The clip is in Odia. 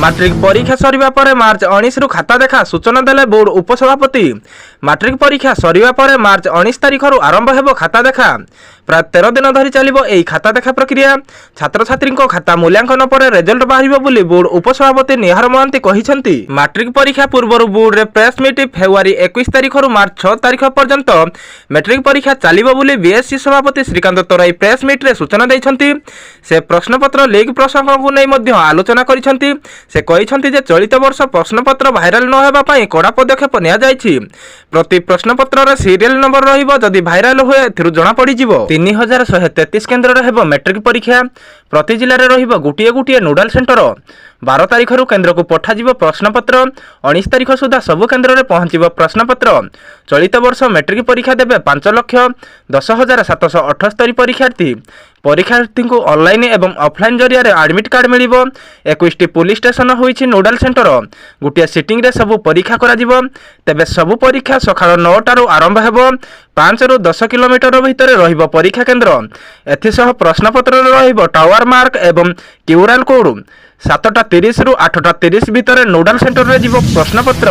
ମାଟ୍ରିକ ପରୀକ୍ଷା ସରିବା ପରେ ମାର୍ଚ୍ଚ 19ରୁ ଖାତା ଦେଖା ସୂଚନା ଦେଲେ ବୋର୍ଡ ଉପସଭାପତି। ମାଟ୍ରିକ ପରୀକ୍ଷା ସରିବା ପରେ ମାର୍ଚ୍ଚ 19 ତାରିଖରୁ ଆରମ୍ଭ ହେବ ଖାତା ଦେଖା। ପ୍ରାୟ 13 ଦିନ ଧରି ଚାଲିବ ଏହି ଖାତା ଦେଖା ପ୍ରକ୍ରିୟା। ଛାତ୍ରଛାତ୍ରୀଙ୍କ ଖାତା ମୂଲ୍ୟାଙ୍କନ ପରେ ରେଜଲ୍ଟ ବାହାରିବ ବୋଲି ବୋର୍ଡ ଉପସଭାପତି ନିହାର ମହାନ୍ତି କହିଛନ୍ତି। ମାଟ୍ରିକ ପରୀକ୍ଷା ପୂର୍ବରୁ ବୋର୍ଡରେ ପ୍ରେସ୍ ମିଟ୍ ଫେବୃଆରୀ 21 ତାରିଖରୁ ମାର୍ଚ୍ଚ 6 ତାରିଖ ପର୍ଯ୍ୟନ୍ତ ମାଟ୍ରିକ ପରୀକ୍ଷା ଚାଲିବ ବୋଲି ବିଏସ୍ସି ସଭାପତି ଶ୍ରୀକାନ୍ତ ତରାଇ ପ୍ରେସ୍ ମିଟ୍ରେ ସୂଚନା ଦେଇଛନ୍ତି। ସେ ପ୍ରଶ୍ନପତ୍ର ଲିକ୍ ପ୍ରସଙ୍ଗକୁ ନେଇ ମଧ୍ୟ ଆଲୋଚନା କରିଛନ୍ତି। ସେ କହିଛନ୍ତି ଯେ ଚଳିତ ବର୍ଷ ପ୍ରଶ୍ନପତ୍ର ଭାଇରାଲ ନ ହେବା ପାଇଁ କଡ଼ା ପଦକ୍ଷେପ ନିଆଯାଇଛି। ପ୍ରତି ପ୍ରଶ୍ନପତ୍ରରେ ସିରିଏଲ ନମ୍ବର ରହିବ। ଯଦି ଭାଇରାଲ ହୁଏ ଏଥିରୁ ଜଣାପଡ଼ିଯିବ। 3133 କେନ୍ଦ୍ରରେ ହେବ ମାଟ୍ରିକ ପରୀକ୍ଷା। ପ୍ରତି ଜିଲ୍ଲାରେ ରହିବ ଗୋଟିଏ ଗୋଟିଏ ନୋଡାଲ ସେଣ୍ଟର। 12 ତାରିଖରୁ କେନ୍ଦ୍ରକୁ ପଠାଯିବ ପ୍ରଶ୍ନପତ୍ର। 19 ତାରିଖ ସୁଦ୍ଧା ସବୁ କେନ୍ଦ୍ରରେ ପହଞ୍ଚିବ ପ୍ରଶ୍ନପତ୍ର। ଚଳିତ ବର୍ଷ ମାଟ୍ରିକ ପରୀକ୍ଷା ଦେବେ 5,10,778 ପରୀକ୍ଷାର୍ଥୀ। ପରୀକ୍ଷାର୍ଥୀଙ୍କୁ ଅନଲାଇନ୍ ଏବଂ ଅଫଲାଇନ୍ ଜରିଆରେ ଆଡମିଟ୍ କାର୍ଡ ମିଳିବ। 21ଟି ପୁଲିସ ଷ୍ଟେସନ ହୋଇଛି ନୋଡାଲ ସେଣ୍ଟର। ଗୋଟିଏ ସିଟିଂରେ ସବୁ ପରୀକ୍ଷା କରାଯିବ। ତେବେ ସବୁ ପରୀକ୍ଷା ସକାଳ 9ଟାରୁ ଆରମ୍ଭ ହେବ। 5ରୁ 10 କିଲୋମିଟର ଭିତରେ ରହିବ ପରୀକ୍ଷା କେନ୍ଦ୍ର। ଏଥିସହ ପ୍ରଶ୍ନପତ୍ରରେ ରହିବ ଟାୱାର ମାର୍କ ଏବଂ କ୍ୟୁଆର୍ କୋଡ୍। 7ଟା 30ରୁ 8ଟା 30 ଭିତରେ ନୋଡାଲ ସେଣ୍ଟରରେ ଯିବ ପ୍ରଶ୍ନପତ୍ର।